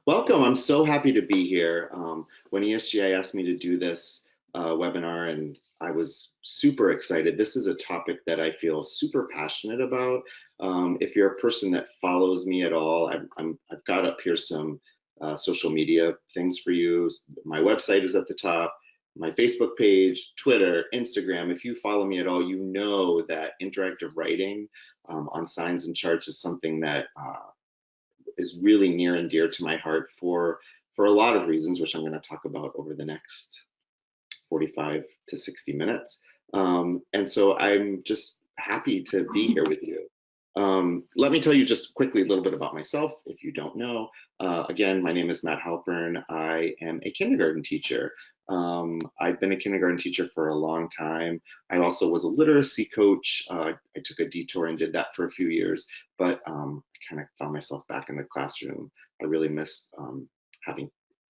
Welcome. I'm so happy to be here. When ESGI asked me to do this webinar, and I was super excited. This is a topic that I feel super passionate about. If you're a person that follows me at all, I've got up here some social media things for you. My website is at the top, my Facebook page, Twitter, Instagram. If you follow me at all, you know that interactive writing on signs and charts is something that is really near and dear to my heart for a lot of reasons, which I'm going to talk about over the next 45 to 60 minutes. And so I'm just happy to be here with you. Let me tell you just quickly a little bit about myself, if you don't know. Again, my name is Matt Halpern. I am a kindergarten teacher. I've been a kindergarten teacher for a long time. I also was a literacy coach. I took a detour and did that for a few years, but I kind of found myself back in the classroom. I really miss having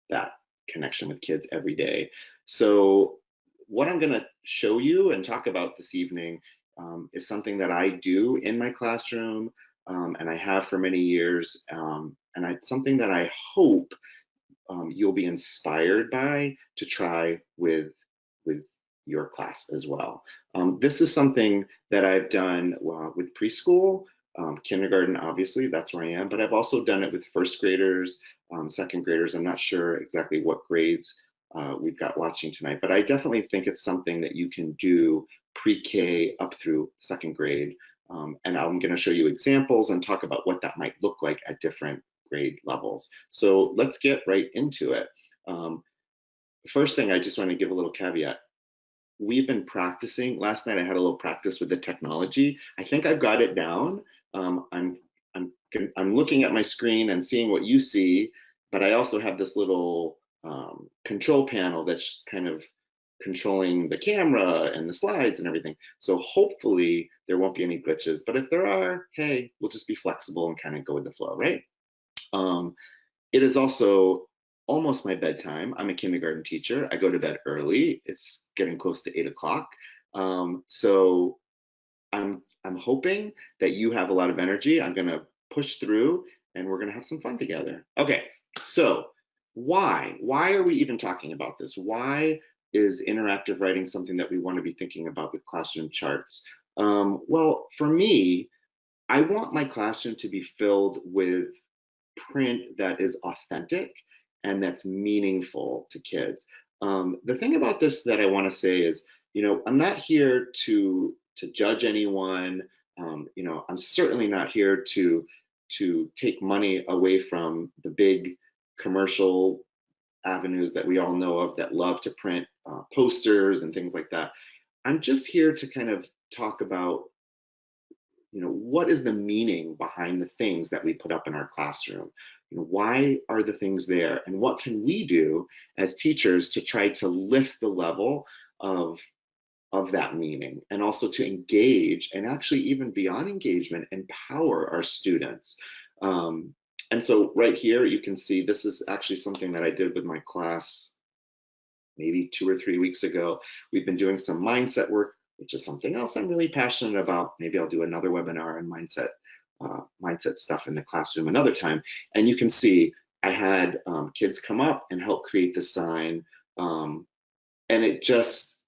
that connection with kids every day. So what I'm going to show you and talk about this evening is something that I do in my classroom, and I have for many years, and it's something that I hope you'll be inspired by to try with your class as well. This is something that I've done with preschool, kindergarten, obviously, that's where I am, but I've also done it with first graders, second graders. I'm not sure exactly what grades we've got watching tonight, but I definitely think it's something that you can do pre-K up through second grade. And I'm going to show you examples and talk about what that might look like at different grade levels. So let's get right into it. First thing, I just want to give a little caveat. We've been practicing. Last night I had a little practice with the technology. I think I've got it down. I'm looking at my screen and seeing what you see, but I also have this little control panel that's kind of controlling the camera and the slides and everything. So hopefully there won't be any glitches, but if there are, hey, we'll just be flexible and kind of go with the flow, right? It is also almost my bedtime. I'm a kindergarten teacher. I go to bed early. It's getting close to 8 o'clock. So I'm hoping that you have a lot of energy. I'm gonna push through and we're gonna have some fun together. Okay, so why are we even talking about this? Why is interactive writing something that we want to be thinking about with classroom charts? Well, for me, I want my classroom to be filled with print that is authentic and that's meaningful to kids. The thing about this that I want to say is, I'm not here to judge anyone. I'm certainly not here to take money away from the big commercial avenues that we all know of that love to print posters and things like that. I'm just here to kind of talk about what is the meaning behind the things that we put up in our classroom? Why are the things there? And what can we do as teachers to try to lift the level of that meaning, and also to engage, and actually even beyond engagement, empower our students. And so right here, you can see this is actually something that I did with my class maybe 2 or 3 weeks ago. We've been doing some mindset work, which is something else I'm really passionate about. Maybe I'll do another webinar on mindset stuff in the classroom another time. And you can see I had kids come up and help create the sign. And it just,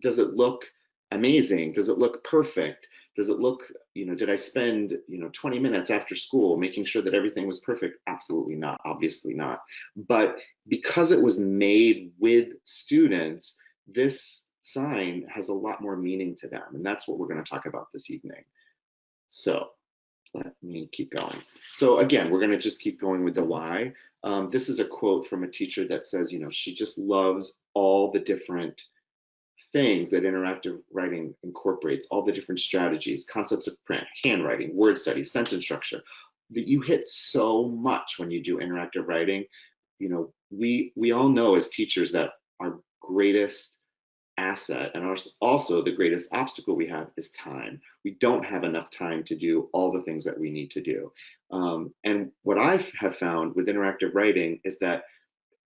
does it look amazing? Does it look perfect? Does it look, did I spend, 20 minutes after school making sure that everything was perfect? Absolutely not, obviously not. But because it was made with students, this sign has a lot more meaning to them. And that's what we're going to talk about this evening. So let me keep going. So again, we're going to just keep going with the why. This is a quote from a teacher that says, she just loves all the different things that interactive writing incorporates, all the different strategies, concepts of print, handwriting, word study, sentence structure, that you hit so much when you do interactive writing. We all know as teachers that our greatest asset and also the greatest obstacle we have is time. We don't have enough time to do all the things that we need to do. And what I have found with interactive writing is that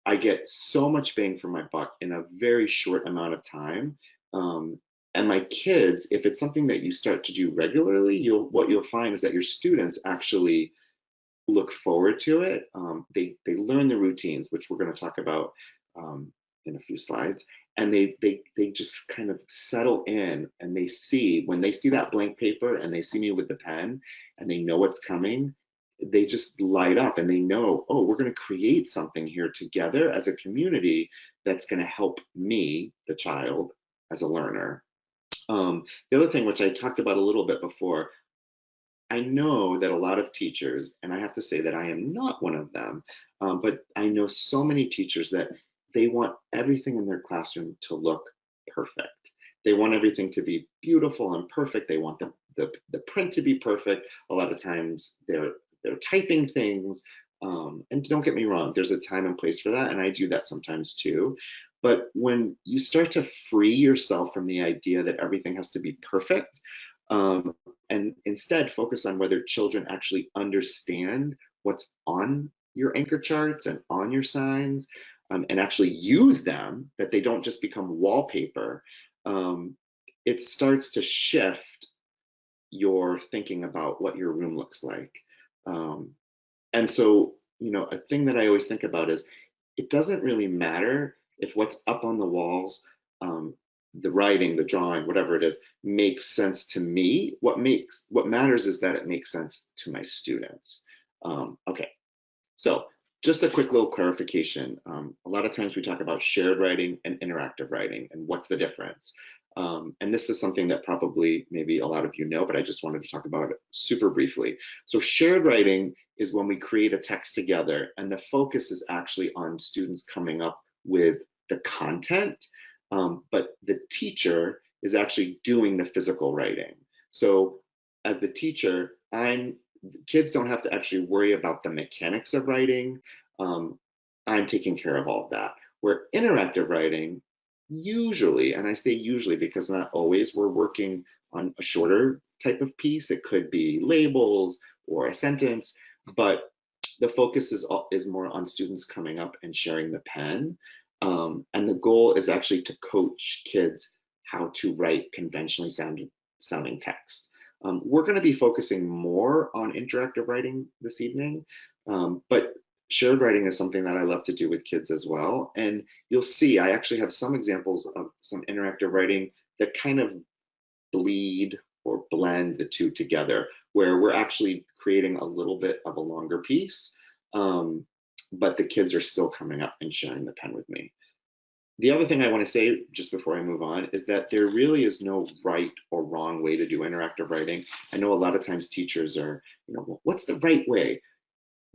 I get so much bang for my buck in a very short amount of time. And my kids, if it's something that you start to do regularly, what you'll find is that your students actually look forward to it. They learn the routines, which we're going to talk about in a few slides, and they just kind of settle in, and they see, when they see that blank paper and they see me with the pen and they know what's coming, they just light up and they know, oh, we're going to create something here together as a community that's going to help me, the child, as a learner. The other thing, which I talked about a little bit before, I know that a lot of teachers, and I have to say that I am not one of them, but I know so many teachers that they want everything in their classroom to look perfect. They want everything to be beautiful and perfect. They want the print to be perfect. A lot of times they're typing things, and don't get me wrong, there's a time and place for that, and I do that sometimes too. But when you start to free yourself from the idea that everything has to be perfect, and instead focus on whether children actually understand what's on your anchor charts and on your signs, and actually use them, that they don't just become wallpaper, it starts to shift your thinking about what your room looks like. And so, a thing that I always think about is, it doesn't really matter if what's up on the walls, the writing, the drawing, whatever it is, makes sense to me. What matters is that it makes sense to my students. Okay, so just a quick little clarification. A lot of times we talk about shared writing and interactive writing, and what's the difference. And this is something that probably maybe a lot of you know, but I just wanted to talk about it super briefly. So shared writing is when we create a text together, and the focus is actually on students coming up with the content, but the teacher is actually doing the physical writing. So as the teacher, kids don't have to actually worry about the mechanics of writing. I'm taking care of all of that. Where interactive writing, usually, and I say usually because not always, we're working on a shorter type of piece. It could be labels or a sentence, but the focus is more on students coming up and sharing the pen. And the goal is actually to coach kids how to write conventionally sounding text. We're going to be focusing more on interactive writing this evening, but shared writing is something that I love to do with kids as well. And you'll see, I actually have some examples of some interactive writing that kind of bleed or blend the two together, where we're actually creating a little bit of a longer piece, but the kids are still coming up and sharing the pen with me. The other thing I want to say just before I move on is that there really is no right or wrong way to do interactive writing. I know a lot of times teachers are, well, what's the right way?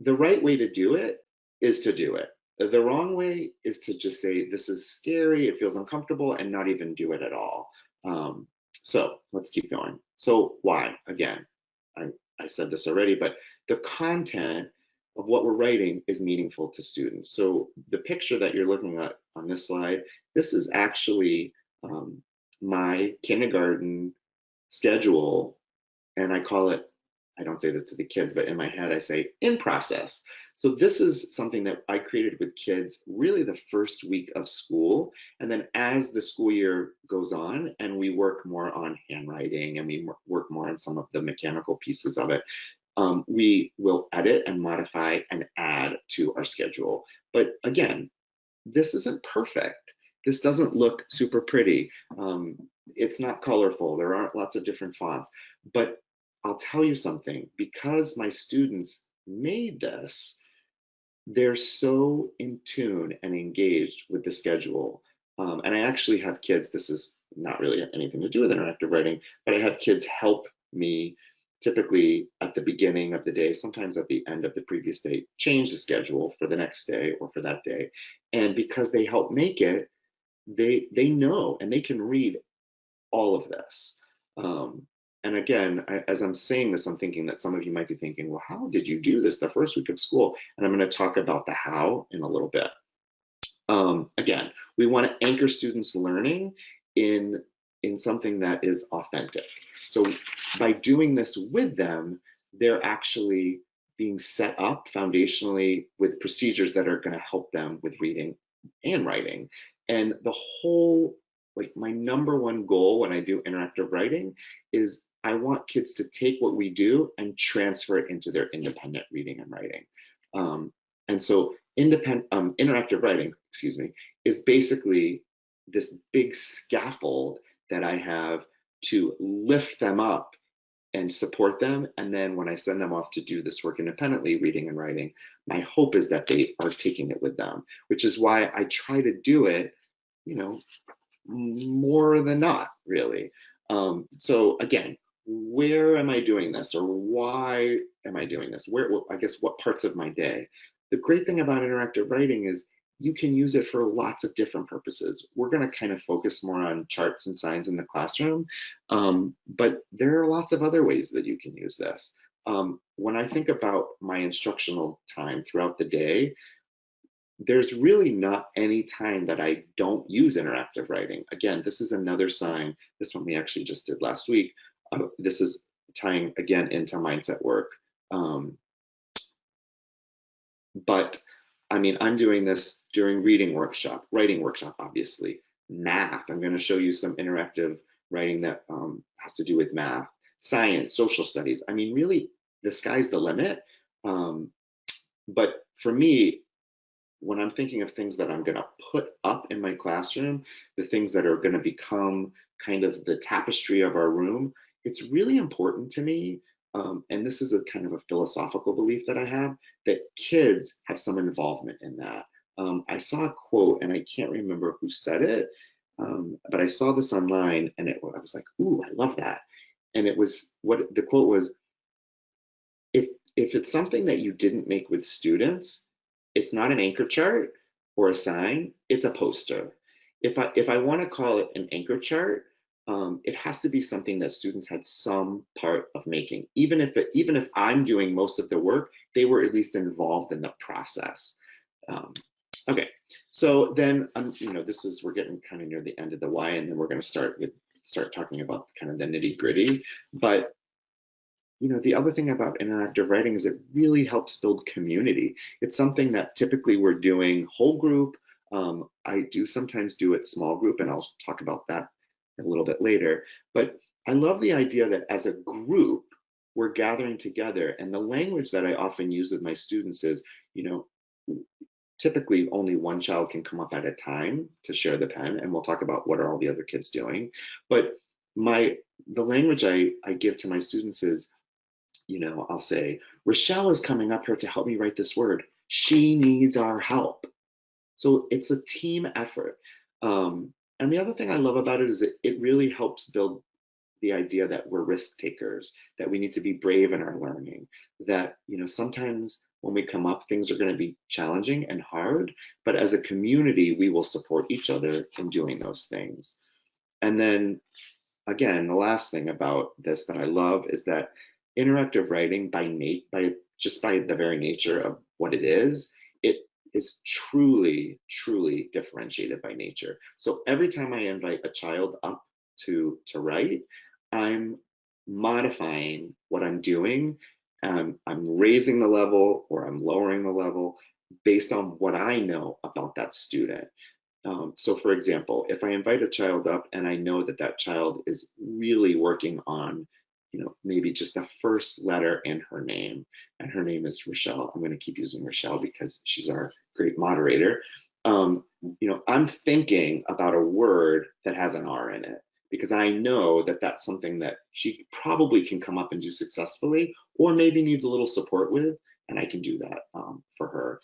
The right way to do it is to do it. The wrong way is to just say, this is scary, it feels uncomfortable, and not even do it at all. So let's keep going. So why? Again, I said this already, but the content of what we're writing is meaningful to students. So the picture that you're looking at on this slide, this is actually my kindergarten schedule, and I call it, I don't say this to the kids, but in my head I say in process. So this is something that I created with kids really the first week of school. And then as the school year goes on and we work more on handwriting and we work more on some of the mechanical pieces of it, we will edit and modify and add to our schedule. But again, this isn't perfect. This doesn't look super pretty. It's not colorful. There aren't lots of different fonts, but I'll tell you something, because my students made this, they're so in tune and engaged with the schedule. And I actually have kids, this is not really anything to do with interactive writing, but I have kids help me typically at the beginning of the day, sometimes at the end of the previous day, change the schedule for the next day or for that day. And because they help make it, they know and they can read all of this. And again, as I'm saying this, I'm thinking that some of you might be thinking, well, how did you do this the first week of school? And I'm going to talk about the how in a little bit. Again, we want to anchor students' learning in something that is authentic. So by doing this with them, they're actually being set up foundationally with procedures that are going to help them with reading and writing. And the whole, like, my number one goal when I do interactive writing is I want kids to take what we do and transfer it into their independent reading and writing. And so interactive writing, excuse me, is basically this big scaffold that I have to lift them up and support them. And then when I send them off to do this work independently, reading and writing, my hope is that they are taking it with them, which is why I try to do it, you know, more than not, really. So again, where am I doing this, or why am I doing this? Where, I guess, what parts of my day? The great thing about interactive writing is you can use it for lots of different purposes. We're going to kind of focus more on charts and signs in the classroom, but there are lots of other ways that you can use this. When I think about my instructional time throughout the day, there's really not any time that I don't use interactive writing. Again, this is another sign. This one we actually just did last week. This is tying again into mindset work. But I mean, I'm doing this during reading workshop, writing workshop, obviously, math. I'm going to show you some interactive writing that has to do with math, science, social studies. I mean, really, the sky's the limit. But for me, when I'm thinking of things that I'm going to put up in my classroom, the things that are going to become kind of the tapestry of our room, it's really important to me. And this is a kind of a philosophical belief that I have, that kids have some involvement in that. I saw a quote, and I can't remember who said it, but I saw this online, and I was like, ooh, I love that. And it was, what the quote was, if it's something that you didn't make with students, it's not an anchor chart or a sign, it's a poster. If I want to call it an anchor chart, it has to be something that students had some part of making. Even if I'm doing most of the work, they were at least involved in the process. Okay, so then we're getting kind of near the end of the why, and then we're going to start talking about kind of the nitty gritty. But the other thing about interactive writing is it really helps build community. It's something that typically we're doing whole group. I do sometimes do it small group, and I'll talk about that a little bit later. But I love the idea that as a group, we're gathering together. And the language that I often use with my students is, typically only one child can come up at a time to share the pen, and we'll talk about what are all the other kids doing. But the language I give to my students is, I'll say, Rochelle is coming up here to help me write this word. She needs our help. So it's a team effort. And the other thing I love about it is it really helps build the idea that we're risk takers, that we need to be brave in our learning, that, sometimes when we come up, things are going to be challenging and hard, but as a community, we will support each other in doing those things. And then, again, the last thing about this that I love is that interactive writing, by the very nature of what it is truly, truly differentiated by nature. So every time I invite a child up to write, I'm modifying what I'm doing. I'm raising the level or I'm lowering the level based on what I know about that student. So for example, if I invite a child up and I know that that child is really working on, maybe just the first letter in her name, and her name is Rochelle. I'm going to keep using Rochelle because she's our great moderator. I'm thinking about a word that has an R in it, because I know that that's something that she probably can come up and do successfully, or maybe needs a little support with, and I can do that for her.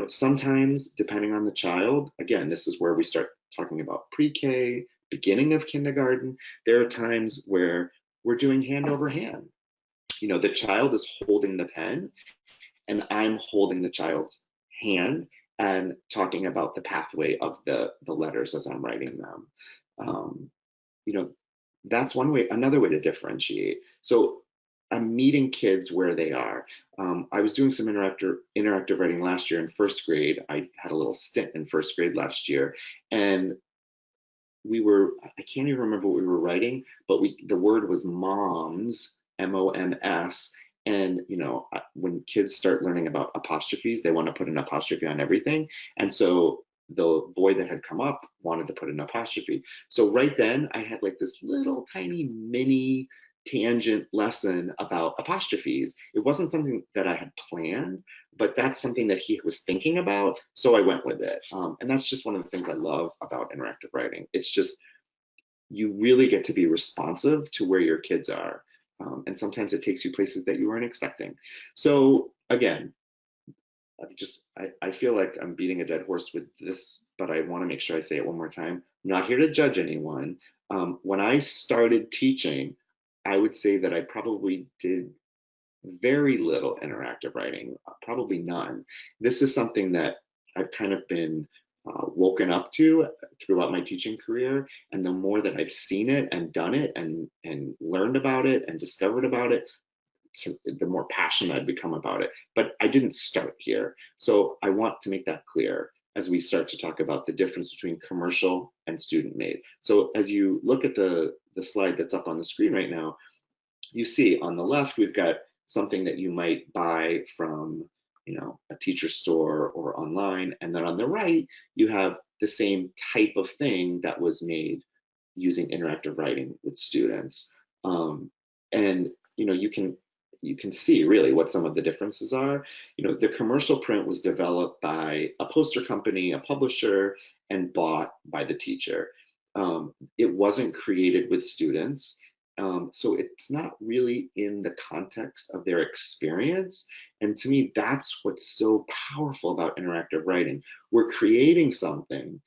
Sometimes, depending on the child, again, this is where we start talking about pre-K, beginning of kindergarten, there are times where we're doing hand over hand. The child is holding the pen and I'm holding the child's hand and talking about the pathway of the letters as I'm writing them. That's one way. Another way to differentiate. So I'm meeting kids where they are. I was doing some interactive writing last year in first grade. I had a little stint in first grade last year, and I can't even remember what we were writing, but the word was moms, M-O-M-S. And, when kids start learning about apostrophes, they want to put an apostrophe on everything. And so the boy that had come up wanted to put an apostrophe. So right then I had like this little tiny mini tangent lesson about apostrophes. It wasn't something that I had planned, but that's something that he was thinking about, so I went with it. And that's just one of the things I love about interactive writing. It's just, you really get to be responsive to where your kids are. And sometimes it takes you places that you weren't expecting. So again, I feel like I'm beating a dead horse with this, but I want to make sure I say it one more time. I'm not here to judge anyone. When I started teaching, I would say that I probably did very little interactive writing, probably none. This is something that I've kind of been woken up to throughout my teaching career. And the more that I've seen it and done it and learned about it and discovered about it, the more passionate I've become about it. But I didn't start here. So I want to make that clear as we start to talk about the difference between commercial and student made. So as you look at the slide that's up on the screen right now, you see on the left, we've got something that you might buy from, a teacher store or online. And then on the right, you have the same type of thing that was made using interactive writing with students. And you can see really what some of the differences are. The commercial print was developed by a poster company, a publisher, and bought by the teacher. It wasn't created with students. So it's not really in the context of their experience. And to me, that's what's so powerful about interactive writing. We're creating something,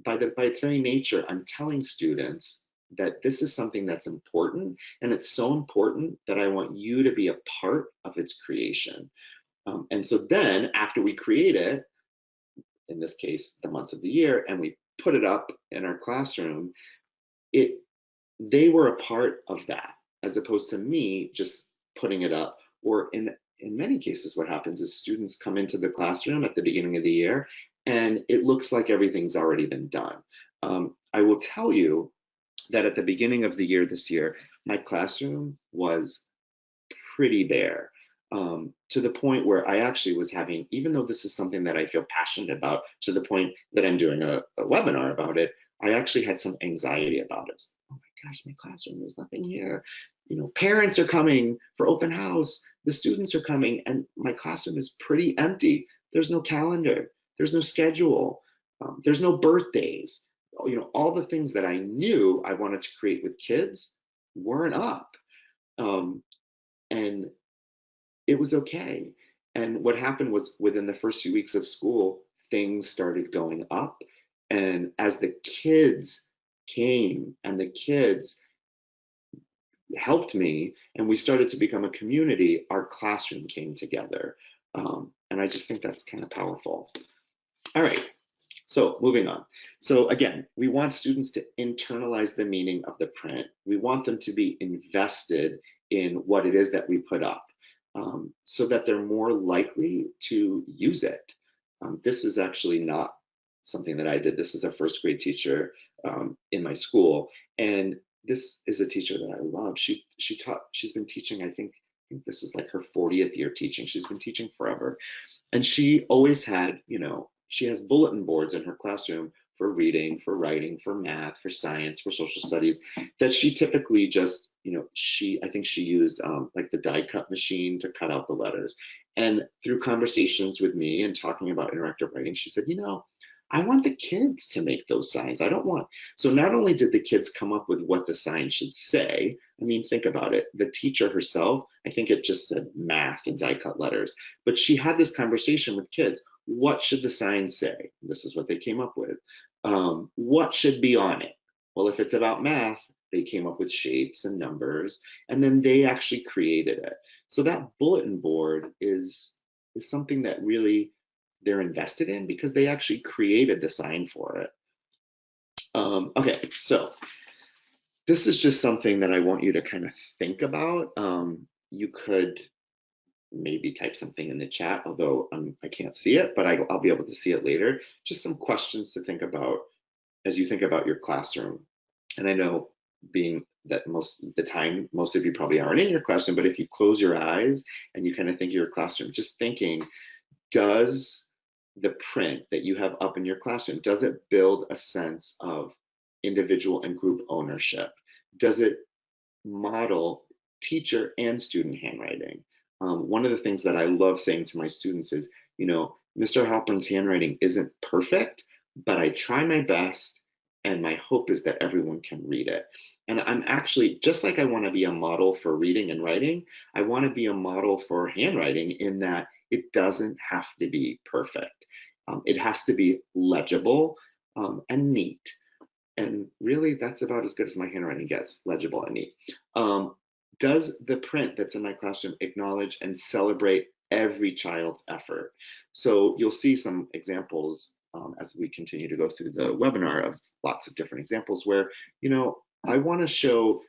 by its very nature, I'm telling students that this is something that's important, and it's so important that I want you to be a part of its creation. And so then after we create it, in this case, the months of the year, and we put it up in our classroom, they were a part of that, as opposed to me just putting it up. Or in many cases, what happens is students come into the classroom at the beginning of the year, and it looks like everything's already been done. I will tell you that at the beginning of the year this year, my classroom was pretty bare, to the point where I actually was having, even though this is something that I feel passionate about, to the point that I'm doing a webinar about it, I actually had some anxiety about it. Oh my gosh, my classroom, there's nothing here. Parents are coming for open house, the students are coming, and my classroom is pretty empty. There's no calendar, there's no schedule, there's no birthdays. All the things that I knew I wanted to create with kids weren't up. And it was okay. And what happened was, within the first few weeks of school, things started going up. And as the kids came and the kids helped me and we started to become a community, our classroom came together. And I just think that's kind of powerful. All right. So moving on. So again, we want students to internalize the meaning of the print. We want them to be invested in what it is that we put up, so that they're more likely to use it. This is actually not something that I did. This is a first grade teacher in my school. And this is a teacher that I love. She's been teaching, I think this is like her 40th year teaching. She's been teaching forever. And she always had, she has bulletin boards in her classroom for reading, for writing, for math, for science, for social studies, that she typically just, I think she used like the die cut machine to cut out the letters. And through conversations with me and talking about interactive writing, she said, I want the kids to make those signs. I don't want. So not only did the kids come up with what the sign should say, I mean, think about it. The teacher herself, I think it just said math and die cut letters, but she had this conversation with kids. What should the sign say? This is what they came up with. What should be on it? Well, if it's about math, they came up with shapes and numbers, and then they actually created it. So that bulletin board is something that really they're invested in, because they actually created the sign for it. Okay, so this is just something that I want you to kind of think about. You could maybe type something in the chat, although I can't see it, but I'll be able to see it later. Just some questions to think about as you think about your classroom. And I know, being that most of the time, most of you probably aren't in your classroom, but if you close your eyes and you kind of think of your classroom, just thinking, does the print that you have up in your classroom, does it build a sense of individual and group ownership? Does it model teacher and student handwriting. One of the things that I love saying to my students is, Mr. Halpern's handwriting isn't perfect, but I try my best, and my hope is that everyone can read it. And I'm actually, just like I want to be a model for reading and writing, I want to be a model for handwriting in that it doesn't have to be perfect. It has to be legible and neat. And really, that's about as good as my handwriting gets, legible and neat. Does the print that's in my classroom acknowledge and celebrate every child's effort? So you'll see some examples as we continue to go through the webinar of lots of different examples where, I want to show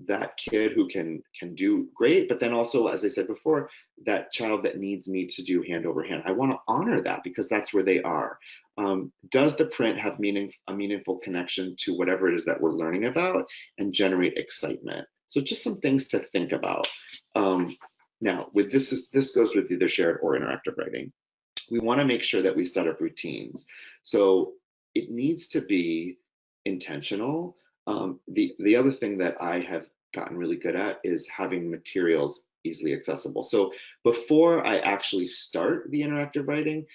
that kid who can do great, but then also, as I said before, that child that needs me to do hand over hand. I want to honor that because that's where they are. Does the print have a meaningful connection to whatever it is that we're learning about and generate excitement? So just some things to think about. Now, with this goes with either shared or interactive writing. We want to make sure that we set up routines. So it needs to be intentional. The other thing that I have gotten really good at is having materials easily accessible. So before I actually start the interactive writing,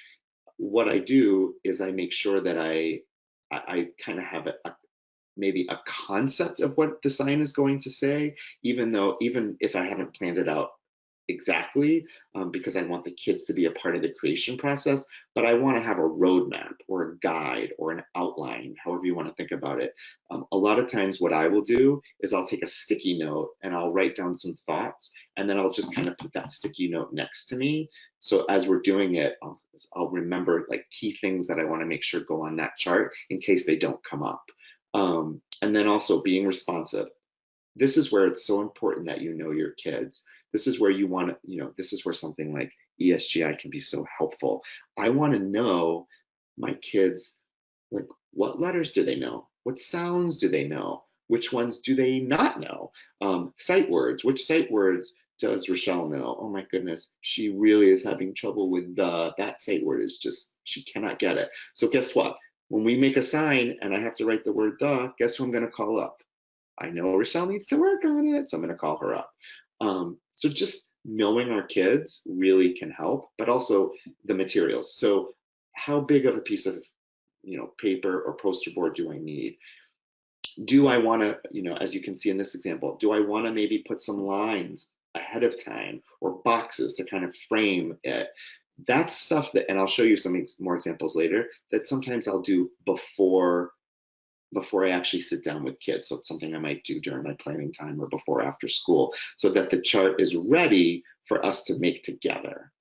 what I do is I make sure that I kind of have maybe a concept of what the sign is going to say, even if I haven't planned it out exactly, because I want the kids to be a part of the creation process, but I want to have a roadmap or a guide or an outline, however you want to think about it. A lot of times what I will do is I'll take a sticky note and I'll write down some thoughts, and then I'll just kind of put that sticky note next to me. So as we're doing it, I'll remember like key things that I want to make sure go on that chart in case they don't come up. And then also being responsive. This is where it's so important that you know your kids. This is where you want to, this is where something like ESGI can be so helpful. I want to know my kids, like, what letters do they know? What sounds do they know? Which ones do they not know? Sight words, which sight words does Rochelle know? Oh my goodness, she really is having trouble with that sight word is just, she cannot get it. So guess what? When we make a sign and I have to write the word the, guess who I'm going to call up? I know Rochelle needs to work on it, so I'm going to call her up. So just knowing our kids really can help, but also the materials. So how big of a piece of paper or poster board do I need? Do I want to, as you can see in this example, do I want to maybe put some lines ahead of time or boxes to kind of frame it? That's stuff that, and I'll show you some more examples later, that sometimes I'll do before I actually sit down with kids. So it's something I might do during my planning time or before or after school, so that the chart is ready for us to make together.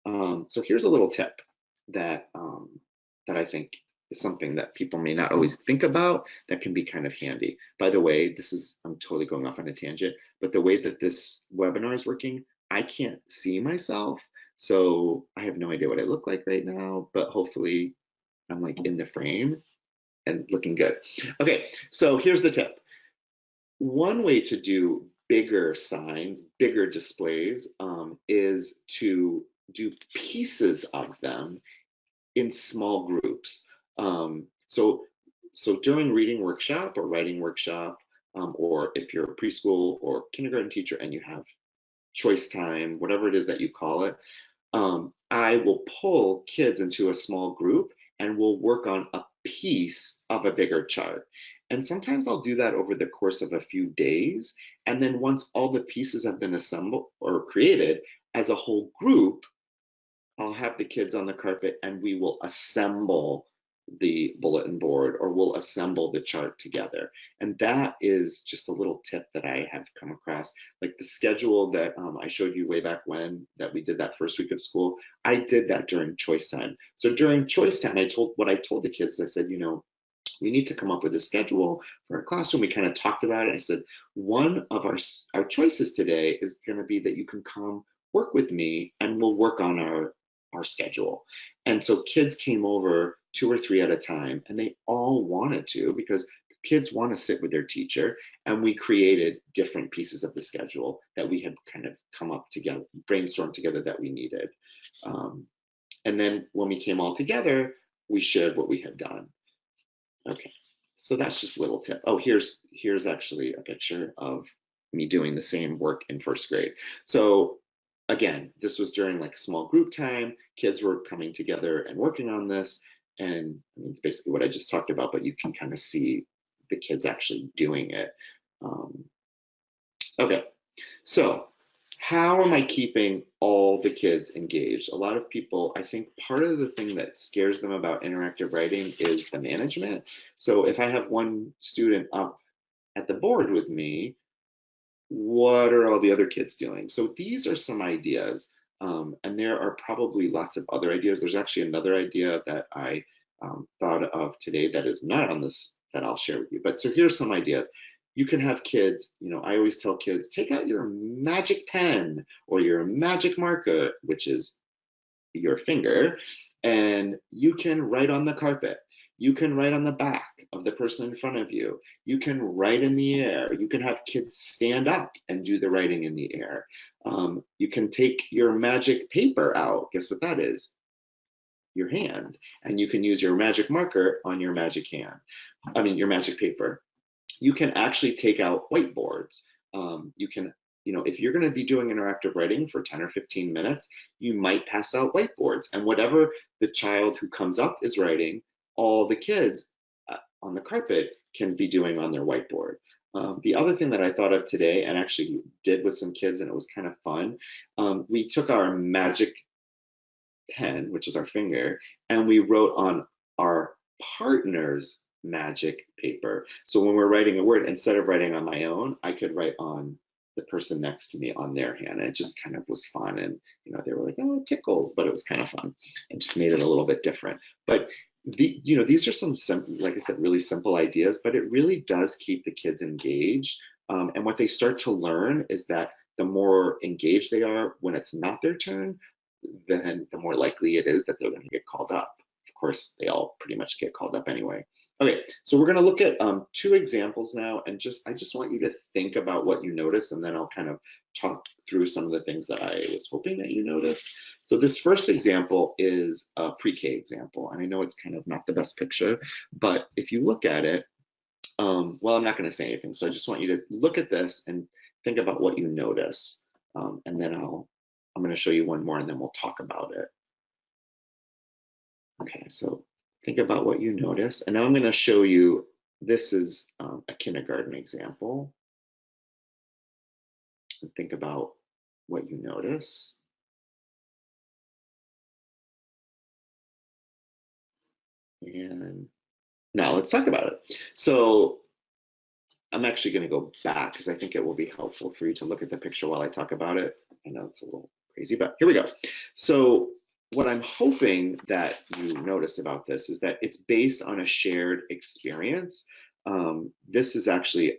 So here's a little tip that I think is something that people may not always think about that can be kind of handy. By the way, I'm totally going off on a tangent, but the way that this webinar is working, I can't see myself. So I have no idea what I look like right now, but hopefully I'm like in the frame and looking good. Okay, so here's the tip. One way to do bigger signs, bigger displays, is to do pieces of them in small groups. So during reading workshop or writing workshop, or if you're a preschool or kindergarten teacher and you have choice time, whatever it is that you call it, I will pull kids into a small group and we'll work on a piece of a bigger chart. And sometimes I'll do that over the course of a few days. And then once all the pieces have been assembled or created as a whole group, I'll have the kids on the carpet and we will assemble the bulletin board or we'll assemble the chart together. And that is just a little tip that I have come across. Like the schedule that I showed you way back when that we did that first week of school, I did that during choice time. So during choice time, I told the kids, I said, we need to come up with a schedule for our classroom. We kind of talked about it. I said, one of our choices today is going to be that you can come work with me and we'll work on our schedule. And so kids came over 2 or 3 at a time, and they all wanted to, because kids want to sit with their teacher, and we created different pieces of the schedule that we had kind of come up together, brainstormed together that we needed. And then when we came all together, we shared what we had done. Okay, so that's just a little tip. Oh, here's actually a picture of me doing the same work in first grade. So again, this was during like small group time. Kids were coming together and working on this. And I mean, it's basically what I just talked about, but you can kind of see the kids actually doing it. Okay, so how am I keeping all the kids engaged? A lot of people, I think part of the thing that scares them about interactive writing is the management. So if I have one student up at the board with me, what are all the other kids doing? So these are some ideas, and there are probably lots of other ideas. There's actually another idea that I thought of today that is not on this that I'll share with you. But so here's some ideas. You can have kids, you know, I always tell kids, take out your magic pen or your magic marker, which is your finger, and you can write on the carpet. You can write on the back of the person in front of you. You can write in the air. You can have kids stand up and do the writing in the air. You can take your magic paper out. Guess what that is? Your hand. And you can use your magic marker on your magic hand. I mean, your magic paper. You can actually take out whiteboards. You can, you know, if you're going to be doing interactive writing for 10 or 15 minutes, you might pass out whiteboards. And whatever the child who comes up is writing, all the kids on the carpet can be doing on their whiteboard. The other thing that I thought of today, and actually did with some kids, and it was kind of fun, we took our magic pen, which is our finger, and we wrote on our partner's magic paper. So when we're writing a word, instead of writing on my own, I could write on the person next to me on their hand. And it just kind of was fun. And, you know, they were like, oh, it tickles, but it was kind of fun. It just made it a little bit different. But you know, these are some, like I said, really simple ideas, but it really does keep the kids engaged. And what they start to learn is that the more engaged they are when it's not their turn, then the more likely it is that they're going to get called up. Of course, they all pretty much get called up anyway. Okay, so we're going to look at two examples now, and I just want you to think about what you notice, and then I'll kind of talk through some of the things that I was hoping that you noticed. So this first example is a pre-K example, and I know it's kind of not the best picture, but if you look at it, well, I'm not going to say anything, so I just want you to look at this and think about what you notice, and then I'm going to show you one more, and then we'll talk about it. Okay, so think about what you notice. And now I'm going to show you, this is a kindergarten example. And think about what you notice. And now let's talk about it. So I'm actually going to go back because I think it will be helpful for you to look at the picture while I talk about it. I know it's a little crazy, but here we go. So what I'm hoping that you noticed about this is that it's based on a shared experience. This is actually,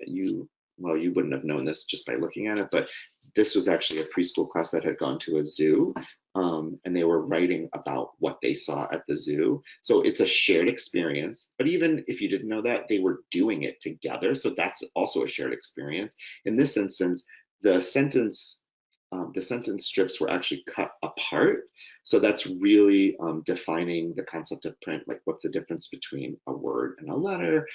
well, you wouldn't have known this just by looking at it, but this was actually a preschool class that had gone to a zoo, and they were writing about what they saw at the zoo. So it's a shared experience, but even if you didn't know that, they were doing it together. So that's also a shared experience. In this instance, the sentence strips were actually cut apart. So that's really defining the concept of print, like what's the difference between a word and a letter.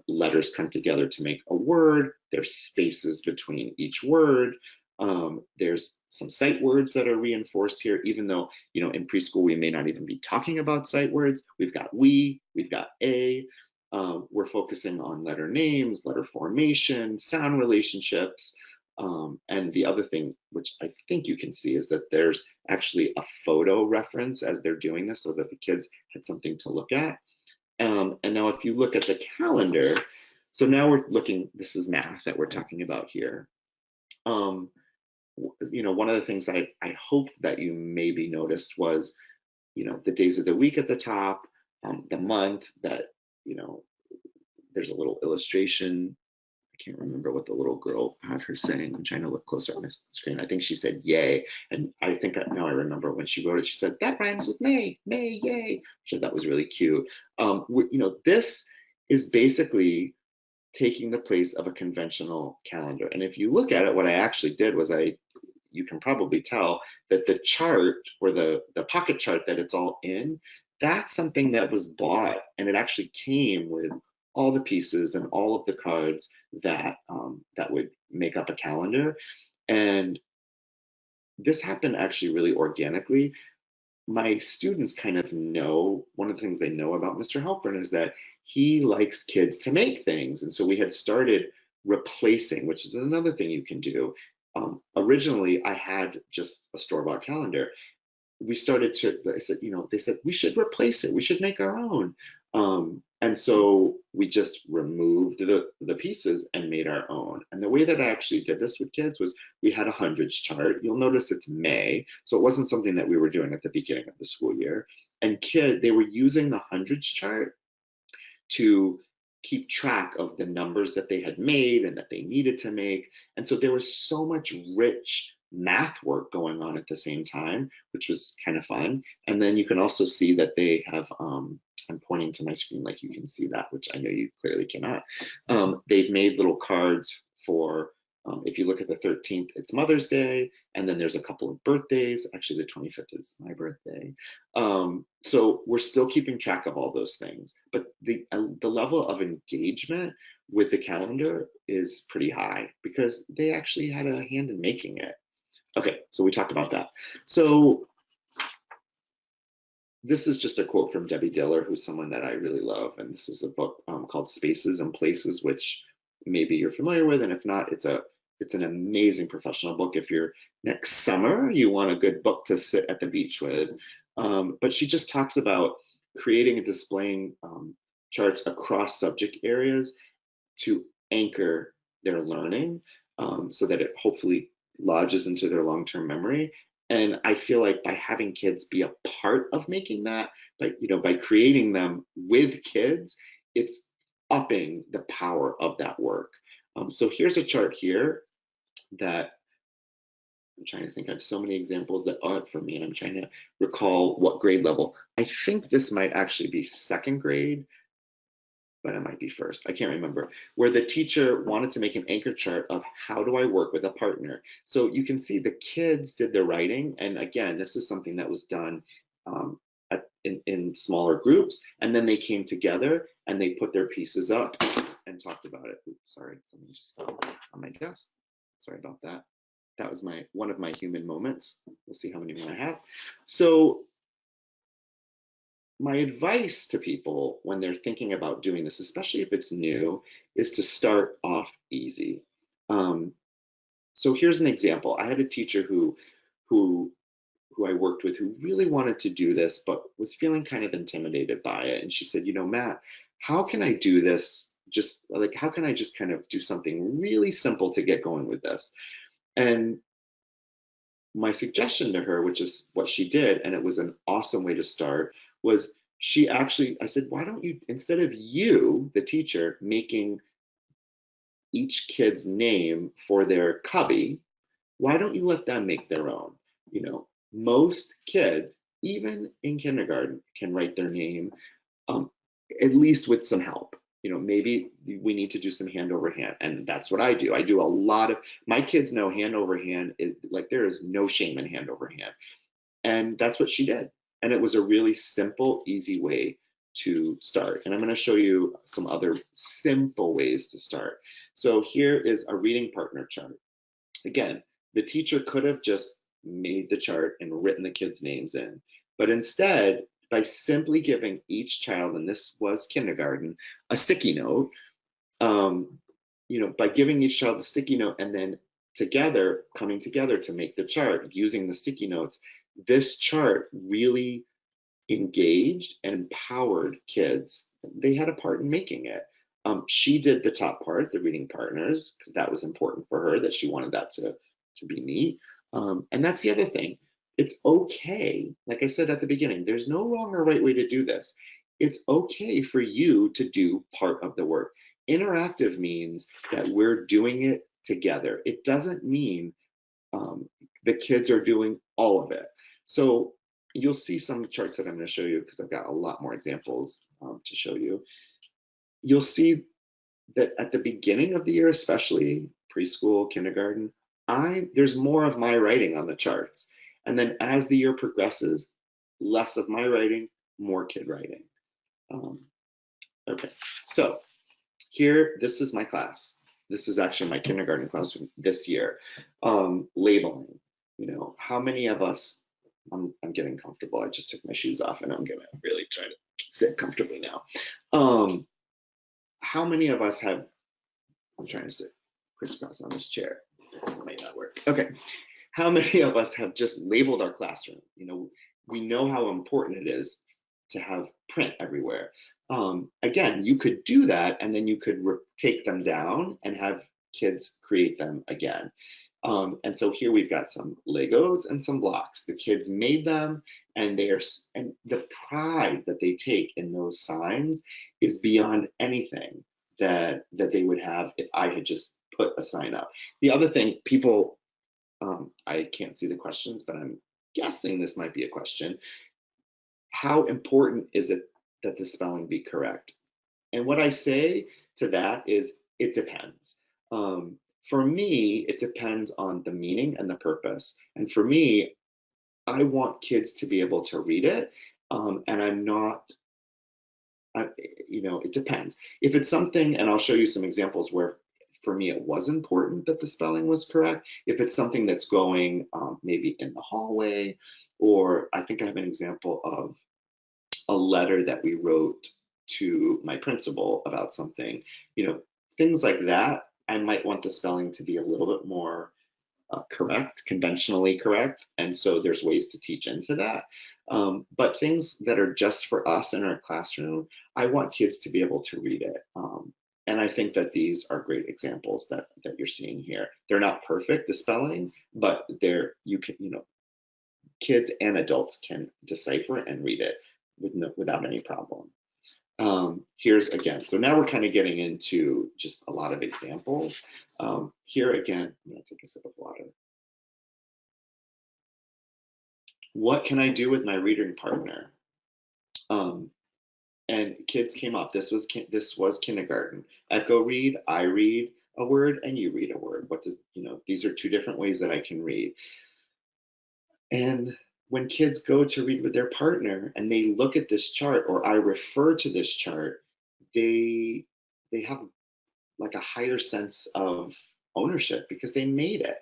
Letters come together to make a word. There's spaces between each word. There's some sight words that are reinforced here, even though, you know, in preschool, we may not even be talking about sight words. We've got we, we've got a. We're focusing on letter names, letter formation, sound relationships. And the other thing, which I think you can see, is that there's actually a photo reference as they're doing this so that the kids had something to look at. And now if you look at the calendar, so now we're looking, this is math that we're talking about here. You know, one of the things I hope that you maybe noticed was, you know, the days of the week at the top, the month that, you know, there's a little illustration. I can't remember what the little girl had her saying. I'm trying to look closer on my screen. I think she said yay. And I think now I remember when she wrote it, she said, that rhymes with May, yay. Which I thought was really cute. You know, this is basically taking the place of a conventional calendar. And if you look at it, what I actually did was you can probably tell that the chart, or the pocket chart that it's all in, that's something that was bought, and it actually came with all the pieces and all of the cards that that would make up a calendar. And this happened actually really organically. My students kind of know, one of the things they know about Mr. Halpern is that he likes kids to make things. And so we had started replacing, which is another thing you can do. Originally, I had just a store-bought calendar. We started to, I said, you know, they said, we should replace it. We should make our own. And so we just removed the pieces and made our own. And the way that I actually did this with kids was we had a hundreds chart. You'll notice it's May. So it wasn't something that we were doing at the beginning of the school year. And they were using the hundreds chart to keep track of the numbers that they had made and that they needed to make. And so there was so much rich math work going on at the same time, which was kind of fun. And then you can also see that they have, I'm pointing to my screen like you can see that, which I know you clearly cannot. They've made little cards for, if you look at the 13th, it's Mother's Day, and then there's a couple of birthdays. Actually, the 25th is my birthday. So we're still keeping track of all those things, but the level of engagement with the calendar is pretty high because they actually had a hand in making it. Okay, so we talked about that. So this is just a quote from Debbie Diller, who's someone that I really love, and this is a book called Spaces and Places, which maybe you're familiar with, and if not, it's an amazing professional book if you're next summer you want a good book to sit at the beach with. But she just talks about creating and displaying charts across subject areas to anchor their learning, so that it hopefully lodges into their long-term memory. And I feel like by having kids be a part of making that, by creating them with kids, it's upping the power of that work. So here's a chart here that I'm trying to think. I have so many examples that aren't for me, and I'm trying to recall what grade level. I think this might actually be second grade, but it might be first. I can't remember. Where the teacher wanted to make an anchor chart of how do I work with a partner. So you can see the kids did the writing, and again, this is something that was done in smaller groups, and then they came together and they put their pieces up and talked about it. Oops, sorry, something just fell on my desk. Sorry about that. That was one of my human moments. We'll see how many more I have. So my advice to people when they're thinking about doing this, especially if it's new, is to start off easy. So here's an example. I had a teacher who I worked with who really wanted to do this, but was feeling kind of intimidated by it. And she said, you know, Matt, how can I do this? How can I just kind of do something really simple to get going with this? And my suggestion to her, which is what she did, and it was an awesome way to start, was I said, why don't you, instead of you, the teacher, making each kid's name for their cubby, why don't you let them make their own? You know, most kids, even in kindergarten, can write their name, at least with some help. You know, maybe we need to do some hand over hand, and that's what I do. I do a lot of, my kids know hand over hand, there is no shame in hand over hand. And that's what she did. And it was a really simple, easy way to start. And I'm going to show you some other simple ways to start. So here is a reading partner chart. Again, the teacher could have just made the chart and written the kids' names in, but instead, by simply giving each child, and this was kindergarten, a sticky note, by giving each child a sticky note and then coming together to make the chart using the sticky notes, this chart really engaged and empowered kids. They had a part in making it. She did the top part, the reading partners, because that was important for her, that she wanted that to be neat. And that's the other thing. It's okay, like I said at the beginning, there's no wrong or right way to do this. It's okay for you to do part of the work. Interactive means that we're doing it together. It doesn't mean the kids are doing all of it. So you'll see some charts that I'm going to show you because I've got a lot more examples to show you. You'll see that at the beginning of the year, especially preschool, kindergarten, there's more of my writing on the charts. And then as the year progresses, less of my writing, more kid writing. Okay, so Here, this is my class. This is actually my kindergarten class this year. Labeling, you know, how many of us, I'm getting comfortable. I just took my shoes off and I'm gonna really try to sit comfortably now. How many of us have, I'm trying to sit crisscross on this chair. It might not work. Okay. How many of us have just labeled our classroom? You know, we know how important it is to have print everywhere. Again, you could do that and then you could take them down and have kids create them again. And so here we've got some Legos and some blocks. The kids made them, and and the pride that they take in those signs is beyond anything that they would have if I had just put a sign up. The other thing, people, I can't see the questions, but I'm guessing this might be a question. How important is it that the spelling be correct? And what I say to that is, it depends. For me, it depends on the meaning and the purpose. And for me, I want kids to be able to read it, and I'm not, you know, it depends. If it's something, and I'll show you some examples where for me it was important that the spelling was correct. If it's something that's going maybe in the hallway, or I think I have an example of a letter that we wrote to my principal about something, you know, things like that, I might want the spelling to be a little bit more correct, conventionally correct. And so there's ways to teach into that. But things that are just for us in our classroom, I want kids to be able to read it. And I think that these are great examples that you're seeing here. They're not perfect, the spelling, but they're, you can, you know, kids and adults can decipher and read it without any problem. Here's again, so now we're kind of getting into just a lot of examples. Here again, I'm gonna take a sip of water. What can I do with my reading partner? And kids came up, this was kindergarten. Echo read, I read a word, and you read a word. What does, you know, these are two different ways that I can read. And when kids go to read with their partner and they look at this chart, or I refer to this chart, they have like a higher sense of ownership because they made it.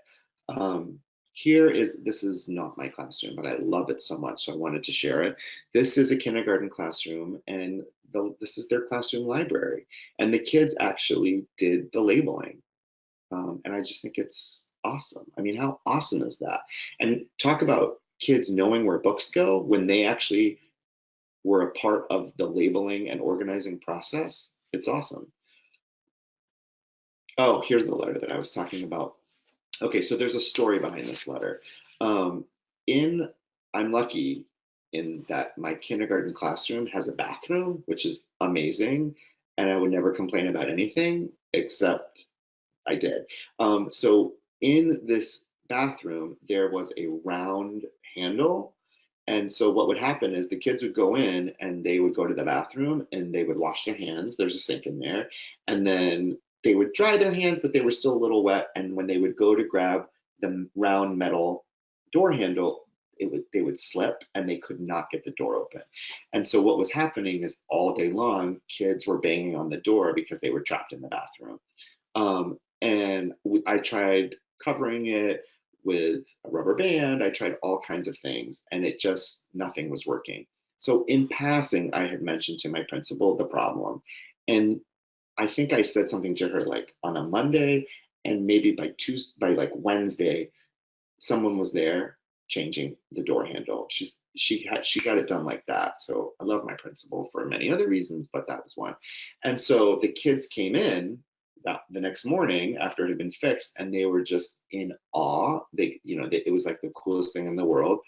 This is not my classroom, but I love it so much, so I wanted to share it. This is a kindergarten classroom, and this is their classroom library. And the kids actually did the labeling. And I just think it's awesome. I mean, how awesome is that? And talk about kids knowing where books go when they actually were a part of the labeling and organizing process. It's awesome. Oh, here's the letter that I was talking about. Okay, so there's a story behind this letter. I'm lucky in that my kindergarten classroom has a bathroom, which is amazing, and I would never complain about anything, except I did. So in this bathroom, there was a round handle. And so what would happen is the kids would go in and they would go to the bathroom and they would wash their hands. There's a sink in there. And then they would dry their hands, but they were still a little wet. And when they would go to grab the round metal door handle, they would slip and they could not get the door open. And so what was happening is all day long, kids were banging on the door because they were trapped in the bathroom. And I tried covering it with a rubber band. I tried all kinds of things, and it just, nothing was working. So in passing, I had mentioned to my principal the problem. And I think I said something to her like on a Monday, and maybe by like Wednesday, someone was there changing the door handle. She got it done like that. So I love my principal for many other reasons, but that was one. And so the kids came in the next morning after it had been fixed, and they were just in awe. It was like the coolest thing in the world.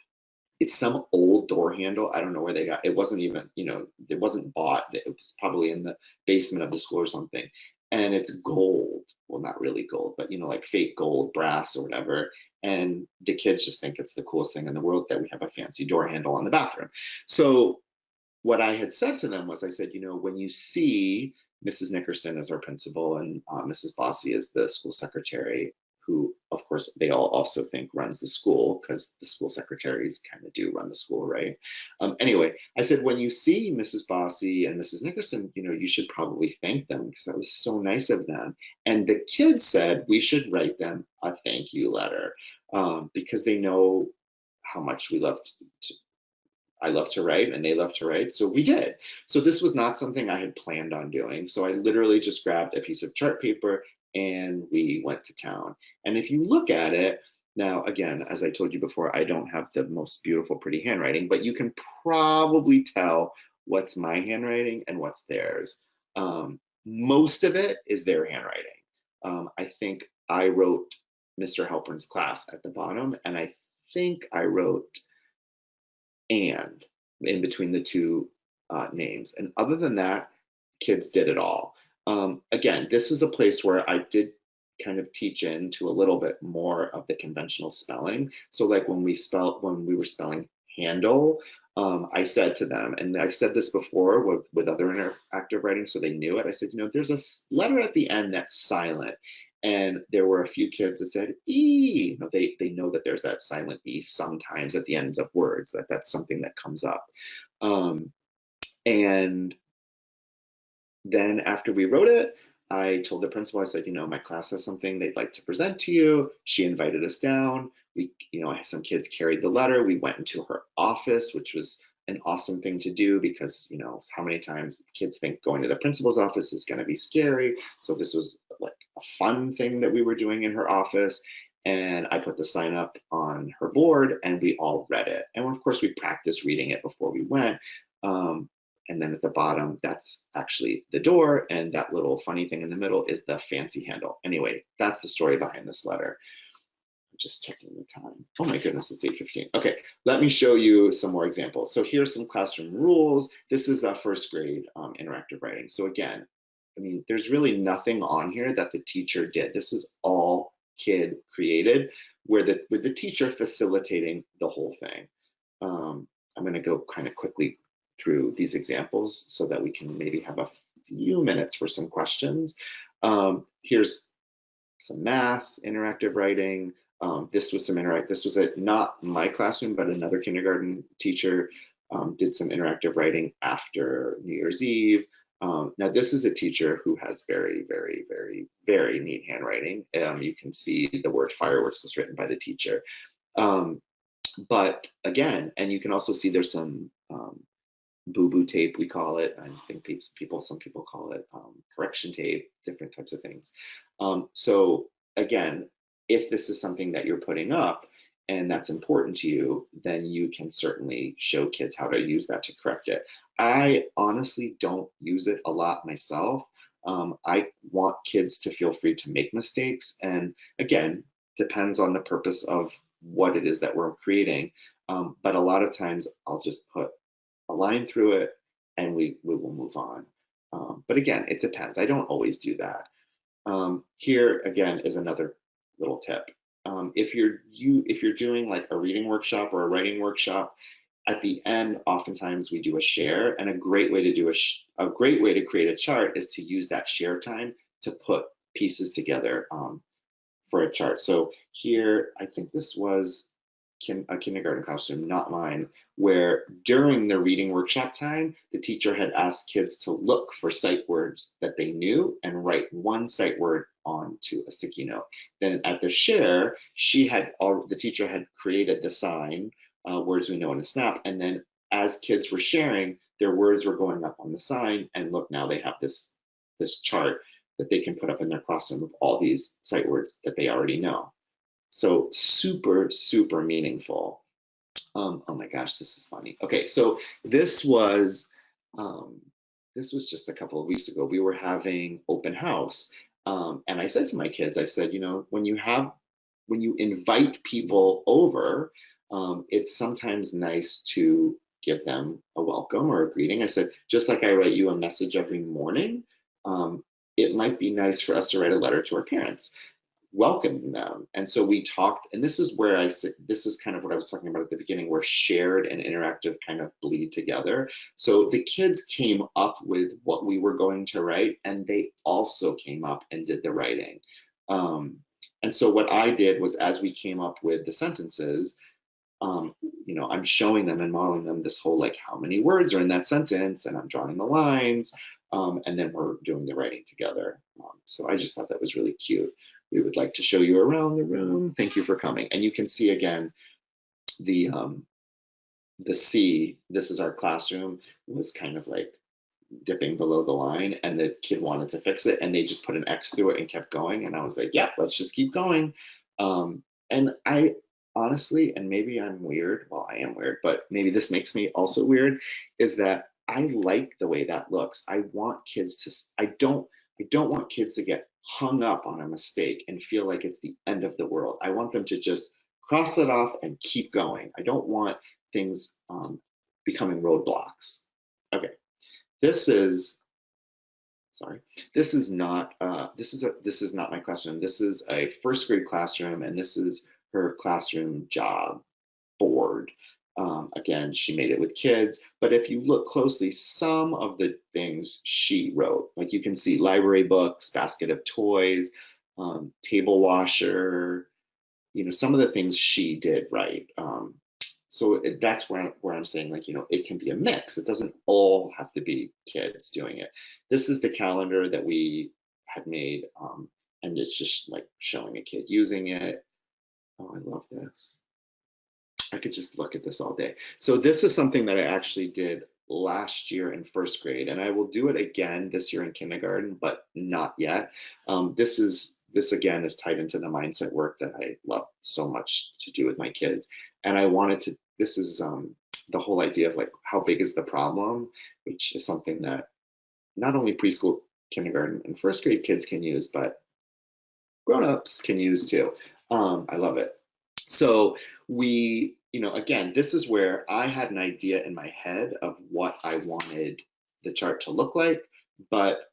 It's some old door handle. I don't know where they got it. Wasn't even, it wasn't bought. It was probably in the basement of the school or something. And it's gold. Well, not really gold, but like fake gold, brass or whatever. And the kids just think it's the coolest thing in the world that we have a fancy door handle on the bathroom. So what I had said to them was, I said, when you see Mrs. Nickerson as our principal and Mrs. Bossy as the school secretary, who of course they all also think runs the school, because the school secretaries kind of do run the school, right? Anyway, I said, when you see Mrs. Bossy and Mrs. Nickerson, you should probably thank them, because that was so nice of them. And the kids said we should write them a thank you letter, because they know how much I love to write and they love to write. So we did. So this was not something I had planned on doing. So I literally just grabbed a piece of chart paper and we went to town. And if you look at it, now again, as I told you before, I don't have the most beautiful, pretty handwriting, but you can probably tell what's my handwriting and what's theirs. Most of it is their handwriting. I think I wrote Mr. Halpern's class at the bottom, and I think I wrote and in between the two names. And other than that, kids did it all. Again, this is a place where I did kind of teach into a little bit more of the conventional spelling. So like when we were spelling handle, I said to them, and I've said this before with other interactive writing, so they knew it. I said, there's a letter at the end that's silent. And there were a few kids that said E. They know that there's that silent E sometimes at the end of words, that's something that comes up. And then after we wrote it, I told the principal, I said, my class has something they'd like to present to you. She invited us down. We, some kids carried the letter. We went into her office, which was an awesome thing to do, because how many times kids think going to the principal's office is going to be scary. So this was like a fun thing that we were doing in her office. And I put the sign up on her board and we all read it. And of course we practiced reading it before we went. And then at the bottom, that's actually the door, and that little funny thing in the middle is the fancy handle. Anyway, that's the story behind this letter. I'm just checking the time. Oh my goodness, it's 8:15. Okay, let me show you some more examples. So here's some classroom rules. This is a first grade interactive writing. So again, there's really nothing on here that the teacher did. This is all kid created, with the teacher facilitating the whole thing. I'm going to go kind of quickly through these examples so that we can maybe have a few minutes for some questions. Here's some math, interactive writing. This was not my classroom, but another kindergarten teacher did some interactive writing after New Year's Eve. Now this is a teacher who has very, very, very, very neat handwriting. You can see the word fireworks was written by the teacher. But again, and you can also see there's some boo-boo tape, we call it. I think some people call it correction tape, different types of things. So again, if this is something that you're putting up and that's important to you, then you can certainly show kids how to use that to correct it. I honestly don't use it a lot myself. I want kids to feel free to make mistakes. And again, depends on the purpose of what it is that we're creating. But a lot of times I'll just put a line through it and we will move on. But again, it depends. I don't always do that. Here again is another little tip. If you're doing like a reading workshop or a writing workshop, at the end, oftentimes we do a share, and a great way to create a chart is to use that share time to put pieces together for a chart. So here, I think this was a kindergarten classroom, not mine, where during the reading workshop time, the teacher had asked kids to look for sight words that they knew and write one sight word onto a sticky note. Then at the share, the teacher had created the sign, words we know in a snap, and then as kids were sharing, their words were going up on the sign, and look, now they have this chart that they can put up in their classroom of all these sight words that they already know. So super, super meaningful. Oh my gosh, this is funny. Okay, so this was just a couple of weeks ago. We were having open house, and I said to my kids, I said, when you invite people over, it's sometimes nice to give them a welcome or a greeting. I said, just like I write you a message every morning, it might be nice for us to write a letter to our parents, welcoming them. And so we talked, and this is where this is kind of what I was talking about at the beginning, where shared and interactive kind of bleed together. So the kids came up with what we were going to write, and they also came up and did the writing. And so what I did was, as we came up with the sentences, you know, I'm showing them and modeling them this whole, like, how many words are in that sentence, and I'm drawing the lines, and then we're doing the writing together. So I just thought that was really cute. We would like to show you around the room. Thank you for coming. And you can see again the C, this is our classroom, was kind of like dipping below the line, and the kid wanted to fix it, and they just put an X through it and kept going. And I was like, yeah, let's just keep going. And I honestly, and maybe I'm weird, well, I am weird, but maybe this makes me also weird, is that I like the way that looks. I want kids to, I don't want kids to get hung up on a mistake and feel like it's the end of the world. I want them to just cross it off and keep going. I don't want things becoming roadblocks. Okay. This is, sorry, this is not this is not my classroom. This is a first grade classroom, and this is her classroom job board. Again, she made it with kids, but if you look closely, some of the things she wrote, like you can see library books, basket of toys, table washer, you know, some of the things she did right. So that's where I'm saying, like, you know, it can be a mix. It doesn't all have to be kids doing it. This is the calendar that we had made, and it's just like showing a kid using it. Oh, I love this. I could just look at this all day. So this is something that I actually did last year in first grade, and I will do it again this year in kindergarten, but not yet. This again is tied into the mindset work that I love so much to do with my kids. And I wanted to, this is the whole idea of, like, how big is the problem, which is something that not only preschool, kindergarten, and first grade kids can use, but grown-ups can use too. I love it. So we, you know, again, this is where I had an idea in my head of what I wanted the chart to look like, but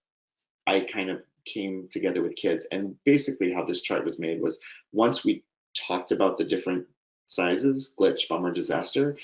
I kind of came together with kids. And basically how this chart was made was, once we talked about the different sizes, glitch, bummer, disaster,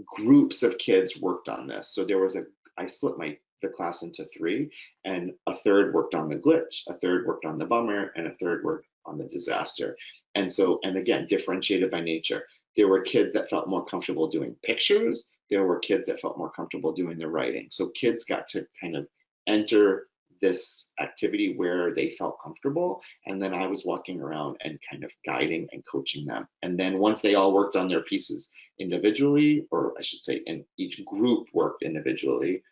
groups of kids worked on this. So there was I split the class into 3, and a third worked on the glitch, a third worked on the bummer, and a third worked on the disaster. And so, and again, differentiated by nature. There were kids that felt more comfortable doing pictures. There were kids that felt more comfortable doing the writing. So kids got to kind of enter this activity where they felt comfortable. And then I was walking around and kind of guiding and coaching them. And then once they all worked on their pieces individually, or I should say in each group worked individually,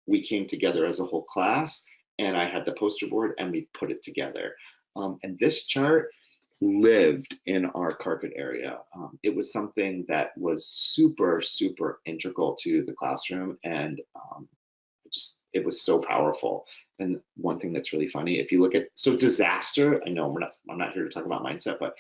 we came together as a whole class, and I had the poster board and we put it together. And this chart lived in our carpet area. It was something that was super, super integral to the classroom, and it was so powerful. And one thing that's really funny, if you look at, so disaster, I know I'm not here to talk about mindset, but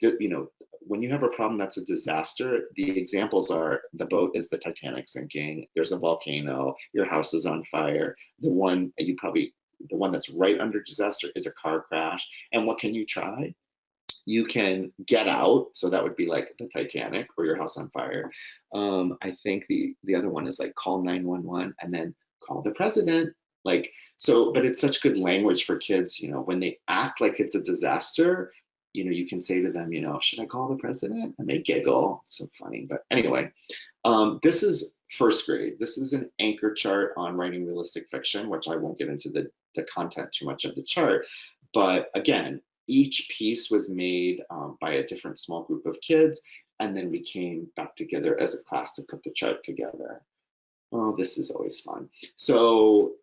you know, when you have a problem that's a disaster, the examples are, the boat is the Titanic sinking, there's a volcano, your house is on fire, the one that's right under disaster is a car crash. And what can you try? You can get out, so that would be like the Titanic or your house on fire. I think the other one is like call 911 and then call the president. Like, so, but it's such good language for kids, you know, when they act like it's a disaster, you know, you can say to them, you know, should I call the president? And they giggle. It's so funny. But anyway, this is first grade. This is an anchor chart on writing realistic fiction, which I won't get into the content too much of the chart. But again, each piece was made by a different small group of kids, and then we came back together as a class to put the chart together. Oh, this is always fun. So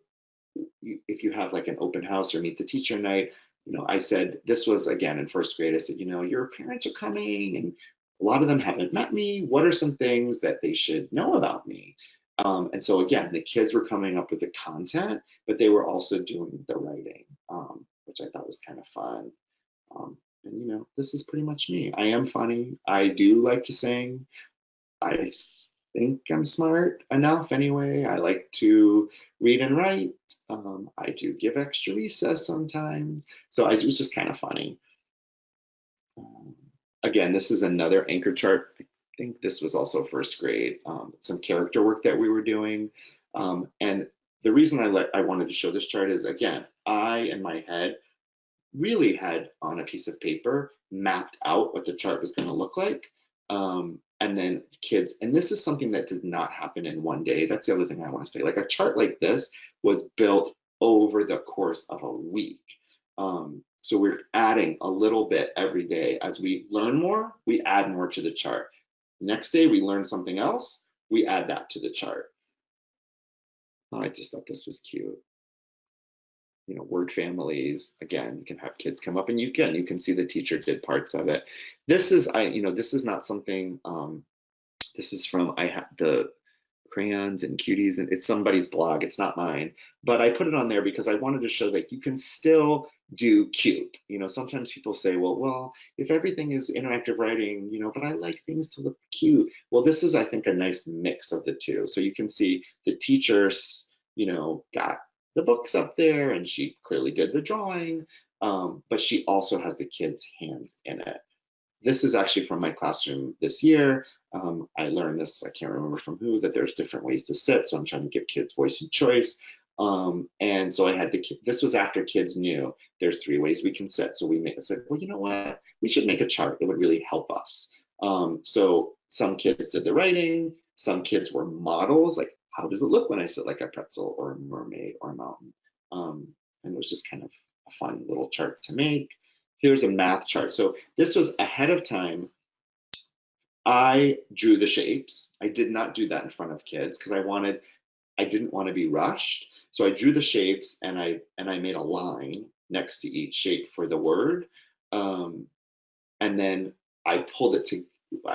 if you have like an open house or meet the teacher night, you know, I said, this was again in first grade, I said, you know, your parents are coming and a lot of them haven't met me. What are some things that they should know about me? And so again, the kids were coming up with the content, but they were also doing the writing, which I thought was kind of fun. And you know, this is pretty much me. I am funny. I do like to sing. I think I'm smart enough anyway. I like to read and write. I do give extra recess sometimes. So it was just kind of funny. Again, this is another anchor chart. I think this was also first grade. Some character work that we were doing. And the reason I wanted to show this chart is, again, I, in my head, really had on a piece of paper mapped out what the chart was going to look like. And then kids, and this is something that did not happen in one day. That's the other thing I want to say. Like a chart like this was built over the course of a week. So we're adding a little bit every day. As we learn more, we add more to the chart. Next day, we learn something else, we add that to the chart. I just thought this was cute. You know, word families, again, you can have kids come up and you can see the teacher did parts of it. This is, this is not something, this is from, the crayons and cuties, and it's somebody's blog, it's not mine, but I put it on there because I wanted to show that you can still do cute. You know, sometimes people say, well, if everything is interactive writing, but I like things to look cute. Well, this is, I think, a nice mix of the two. So you can see the teachers, got the books up there and she clearly did the drawing, but she also has the kids' hands in it. This is actually from my classroom this year. I learned this, I can't remember from who, that there's different ways to sit. So I'm trying to give kids voice and choice. And so I had this was after kids knew there's 3 ways we can sit. So we said, well, you know what? We should make a chart. It would really help us. So some kids did the writing. Some kids were models, like how does it look when I sit like a pretzel or a mermaid or a mountain? And it was just kind of a fun little chart to make. Here's a math chart. So this was ahead of time. I drew the shapes. I did not do that in front of kids because I didn't want to be rushed. So I drew the shapes and I made a line next to each shape for the word. And then I pulled it to,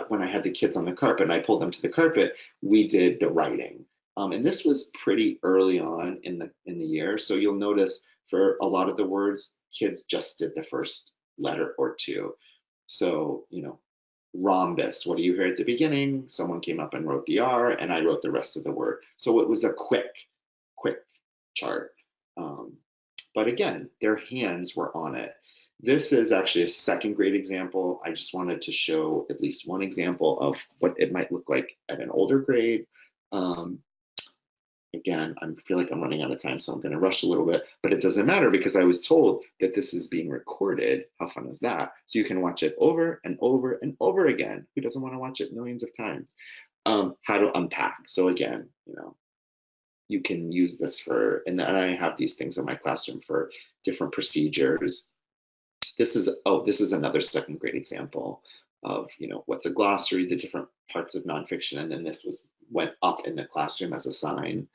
when I had the kids on the carpet and I pulled them to the carpet, we did the writing. And this was pretty early on in the year. So you'll notice for a lot of the words, kids just did the first letter or 2. So, rhombus, what do you hear at the beginning? Someone came up and wrote the R and I wrote the rest of the word. So it was a quick chart. But again, their hands were on it. This is actually a 2nd grade example. I just wanted to show at least one example of what it might look like at an older grade. Again, I feel like I'm running out of time, so I'm going to rush a little bit, but it doesn't matter because I was told that this is being recorded. How fun is that? So you can watch it over and over and over again. Who doesn't want to watch it millions of times? How to unpack. So again, you can use this for, and I have these things in my classroom for different procedures. This is another 2nd grade example of, what's a glossary, the different parts of nonfiction, and then this went up in the classroom as a sign.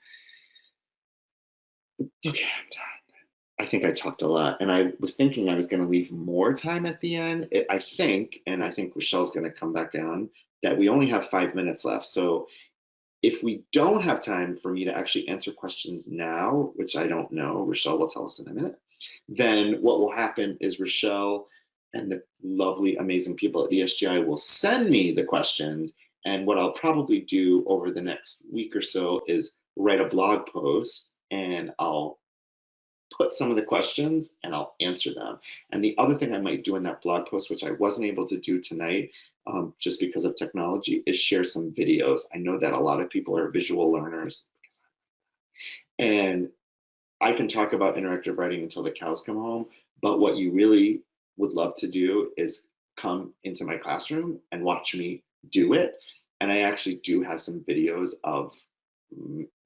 Okay, I'm done. I think I talked a lot, and I was thinking I was going to leave more time at the end. I think Rochelle's going to come back on, that we only have 5 minutes left. So if we don't have time for me to actually answer questions now, which I don't know, Rochelle will tell us in a minute, then what will happen is Rochelle and the lovely, amazing people at ESGI will send me the questions. And what I'll probably do over the next week or so is write a blog post and I'll put some of the questions and I'll answer them. And the other thing I might do in that blog post, which I wasn't able to do tonight, just because of technology, is share some videos. I know that a lot of people are visual learners, and I can talk about interactive writing until the cows come home, but what you really would love to do is come into my classroom and watch me do it. And I actually do have some videos of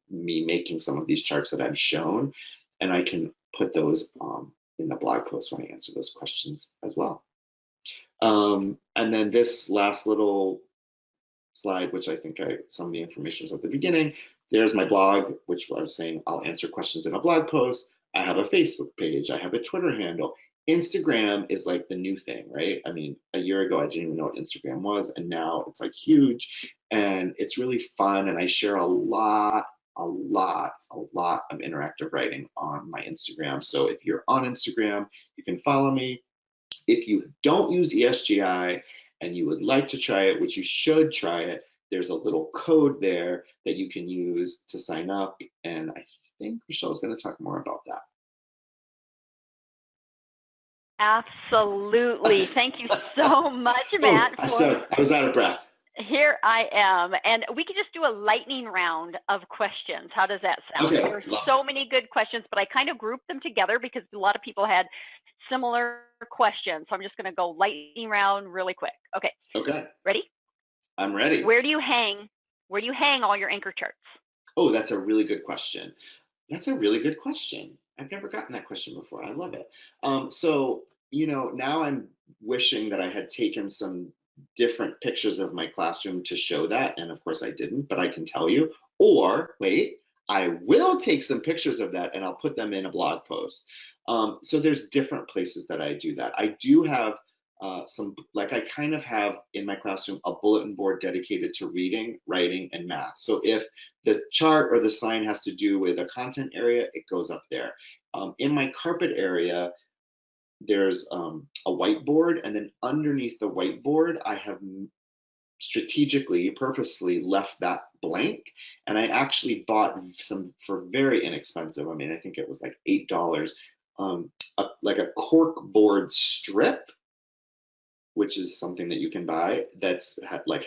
me making some of these charts that I've shown, and I can put those in the blog post when I answer those questions as well. And then this last little slide, which I think some of the information was at the beginning, there's my blog, which I was saying I'll answer questions in a blog post. I have a Facebook page, I have a Twitter handle. Instagram is like the new thing, right? I mean, a year ago, I didn't even know what Instagram was, and now it's like huge, and it's really fun, and I share a lot of interactive writing on my Instagram. So if you're on Instagram, you can follow me. If you don't use ESGI and you would like to try it, which you should try it, there's a little code there that you can use to sign up. And I think Rochelle's going to talk more about that. Absolutely. Thank you so much, Matt. I was out of breath. Here I am, and we could just do a lightning round of questions. How does that sound? Okay. There are so many good questions, but I kind of grouped them together because a lot of people had similar questions. So I'm just going to go lightning round really quick. Okay. Okay. Ready? I'm ready. Where do you hang all your anchor charts? Oh, that's a really good question. That's a really good question. I've never gotten that question before. I love it. So, now I'm wishing that I had taken some different pictures of my classroom to show that. And of course I didn't, but I can tell you. Or wait, I will take some pictures of that and I'll put them in a blog post. So there's different places that I do that. I do have I kind of have in my classroom a bulletin board dedicated to reading, writing, and math. So if the chart or the sign has to do with a content area, it goes up there. In my carpet area, there's a whiteboard, and then underneath the whiteboard, I have strategically, purposely left that blank. And I actually bought some for very inexpensive. I mean, I think it was like $8, like a cork board strip, which is something that you can buy that's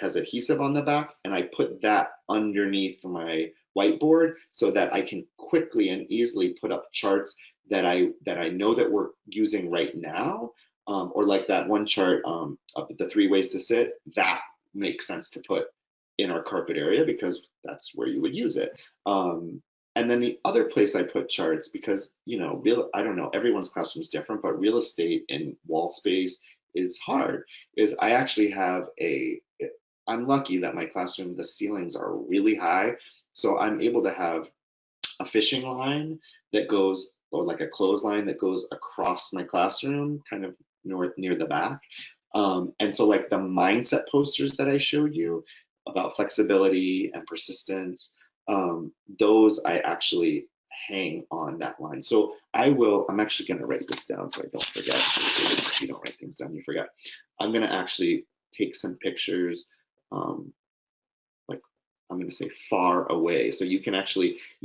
has adhesive on the back, and I put that underneath my whiteboard so that I can quickly and easily put up charts that I know that we're using right now, or like that one chart of the 3 ways to sit. That makes sense to put in our carpet area because that's where you would use it. And then the other place I put charts, because I don't know, everyone's classroom is different, but real estate and wall space is hard, is I actually have I'm lucky that my classroom, the ceilings are really high. So I'm able to have a fishing line that goes, or like a clothesline that goes across my classroom, kind of near the back. And so like the mindset posters that I showed you about flexibility and persistence, those I actually hang on that line. So I'm actually going to write this down so I don't forget. If you don't write things down, you forget. I'm going to actually take some pictures, like I'm going to say far away. So you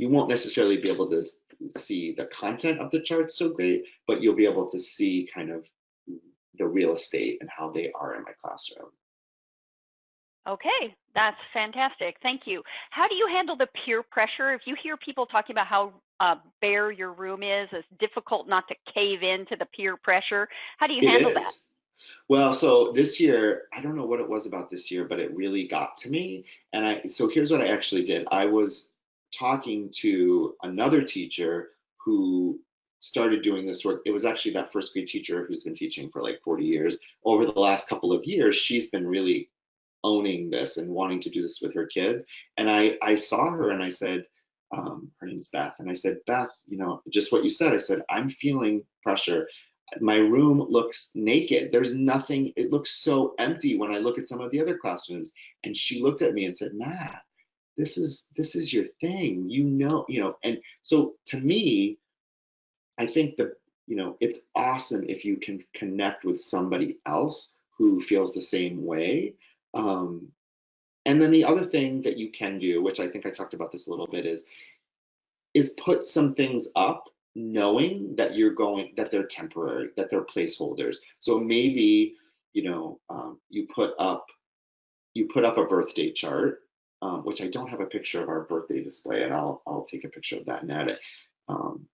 won't necessarily be able to see the content of the chart so great, but you'll be able to see kind of the real estate and how they are in my classroom. Okay, that's fantastic. Thank you. How do you handle the peer pressure? If you hear people talking about how bare your room is, it's difficult not to cave into the peer pressure. How do you handle that? Well, so this year, I don't know what it was about this year, but it really got to me. And so here's what I actually did. I was talking to another teacher who started doing this work. It was actually that first grade teacher who's been teaching for like 40 years. Over the last couple of years, she's been really owning this and wanting to do this with her kids. And I saw her and I said, her name's Beth. And I said, Beth, just what you said. I said, I'm feeling pressure. My room looks naked. There's nothing. It looks so empty when I look at some of the other classrooms. And she looked at me and said, Matt, this is your thing, And so to me, I think that, it's awesome if you can connect with somebody else who feels the same way. And then the other thing that you can do, which I think I talked about this a little bit, is put some things up knowing that that they're temporary, that they're placeholders. So maybe, you put up a birthday chart, which I don't have a picture of our birthday display, and I'll take a picture of that and add it. I'm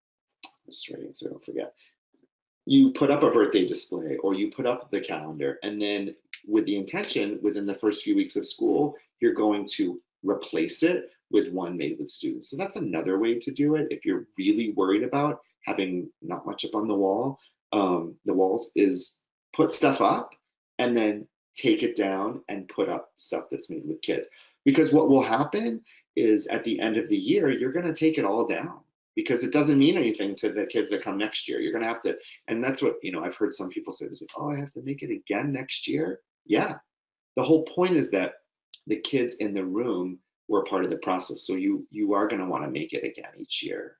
just writing so I don't forget. You put up a birthday display, or you put up the calendar, and then with the intention, within the first few weeks of school, you're going to replace it with one made with students. So that's another way to do it if you're really worried about having not much up on the wall. The walls is put stuff up and then take it down and put up stuff that's made with kids. Because what will happen is at the end of the year, you're going to take it all down, because it doesn't mean anything to the kids that come next year. You're going to have to, and that's what, I've heard some people say, oh, I have to make it again next year. Yeah. The whole point is that the kids in the room were part of the process. So you are going to want to make it again each year.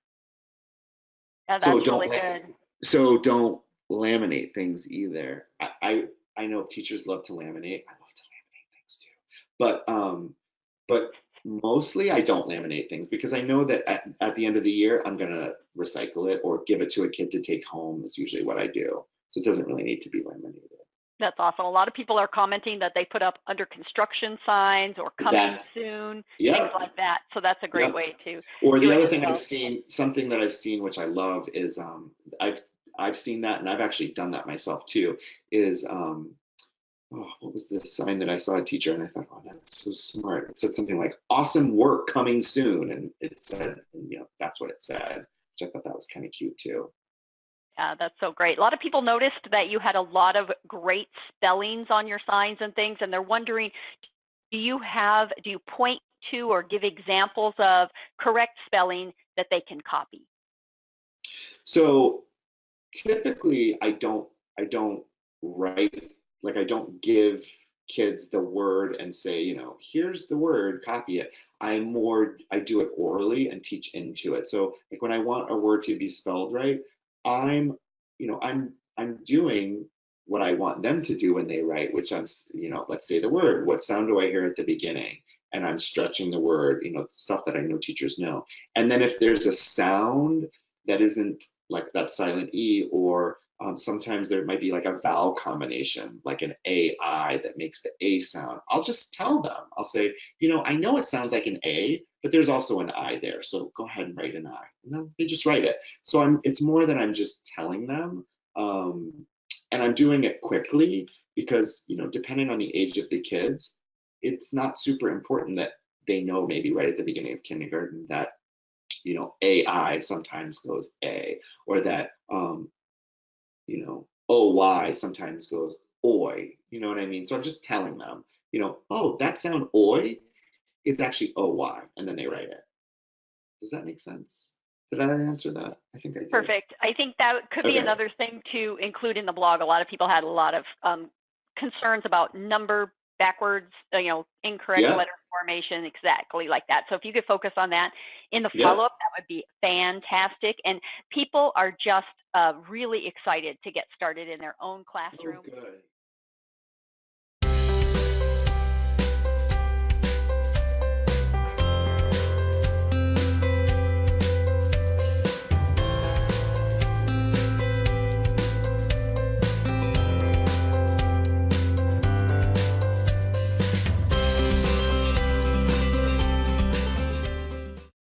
Yeah, that's really good. So don't laminate things either. I know teachers love to laminate. I love to laminate things too. But mostly I don't laminate things, because I know that at the end of the year, I'm going to recycle it or give it to a kid to take home is usually what I do. So it doesn't really need to be laminated. That's awesome. A lot of people are commenting that they put up under construction signs or coming That's, soon, things yeah, like that. So that's a great yeah. way to Or do the it other as thing I've well. seen, something that I've seen, which I love, is I've I've seen that, and I've actually done that myself too. Is oh, what was the sign that I saw a teacher, and I thought, oh, that's so smart. It said something like "awesome work coming soon," and it said, and, that's what it said, which I thought that was kind of cute too. Yeah, that's so great. A lot of people noticed that you had a lot of great spellings on your signs and things, and they're wondering, do you point to or give examples of correct spelling that they can copy? So typically I don't write, like I don't give kids the word and say, here's the word, copy it. I do it orally and teach into it. So like when I want a word to be spelled right, i'm I'm doing what I want them to do when they write, which let's say the word, what sound do I hear at the beginning, and I'm stretching the word, stuff that I know teachers know. And then if there's a sound that isn't like that silent E, or sometimes there might be like a vowel combination, like an AI that makes the A sound. I'll just tell them, I'll say, I know it sounds like an A, but there's also an I there. So go ahead and write an I. And then they just write it. So it's more that I'm just telling them. And I'm doing it quickly because, depending on the age of the kids, it's not super important that they know maybe right at the beginning of kindergarten that AI sometimes goes A, or that OY sometimes goes OI. You know what I mean? So I'm just telling them, oh, that sound OI is actually OY, and then they write it. Does that make sense? Did I answer that? I think I did. Perfect. I think that could be Okay. another thing to include in the blog. A lot of people had a lot of concerns about number backwards, incorrect Yeah. letter formation, exactly like that. So if you could focus on that in the Yeah. follow-up, that would be fantastic. And people are just really excited to get started in their own Oh, classroom. good.